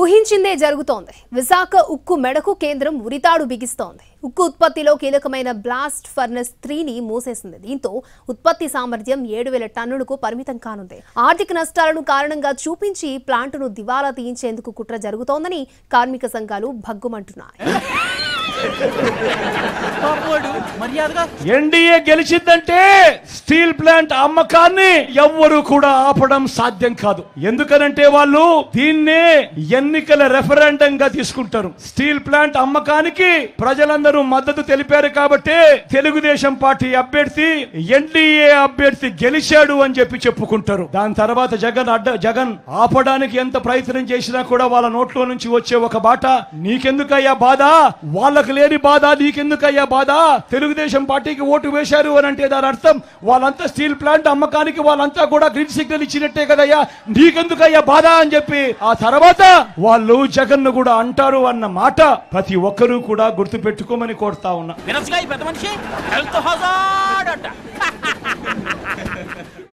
ఊహించిందే జరుగుతోంది. విశాఖ ఉక్కు మెడకు కేంద్రం ఉరితాడు బిగిస్తోంది. ఉక్కు ఉత్పత్తిలో కీలకమైన బ్లాస్ట్ ఫర్నెస్ 3ని మూసేసింది. దీంతో ఉత్పత్తి సామర్థ్యం 7,000 టన్నులకు పరిమితం కానుంది. ఆర్థిక నష్టాలను కారణంగా చూపించి ప్లాంటును దివాలా తీయించేందుకు కుట్ర జరుగుతోందని కార్మిక సంఘాలు భగ్గుమంటున్నాయి. ఎన్డీఏ గెలిచిందంటే స్టీల్ ప్లాంట్ అమ్మకాన్ని ఎవ్వరూ కూడా ఆపడం సాధ్యం కాదు. ఎందుకనంటే వాళ్ళు దీన్నే ఎన్నికల రెఫరెండం గా తీసుకుంటారు. స్టీల్ ప్లాంట్ అమ్మకానికి ప్రజలందరూ మద్దతు తెలిపారు కాబట్టి తెలుగుదేశం పార్టీ అభ్యర్థి ఎన్డీఏ అభ్యర్థి గెలిచాడు అని చెప్పి చెప్పుకుంటారు. దాని తర్వాత జగన్ ఆపడానికి ఎంత ప్రయత్నం చేసినా కూడా వాళ్ళ నోట్లో నుంచి వచ్చే ఒక బాట, నీకెందుకయ్యా బాధ, వాళ్ళకు లేని బాధ నీకెందుకయ్యా బాధ, తెలుగుదేశం పార్టీకి ఓటు వేశారు అని అంటే దాని అర్థం వాళ్ళంతా స్టీల్ ప్లాంట్ అమ్మకానికి వాళ్ళంతా కూడా గ్రీన్ సిగ్నల్ ఇచ్చినట్టే కదయ్యా, నీకెందుకయ్యా బాధ అని చెప్పి ఆ తర్వాత వాళ్ళు జగన్ ను కూడా అంటారు అన్న మాట ప్రతి ఒక్కరూ కూడా గుర్తు పెట్టుకోమని కోరుతా ఉన్నా.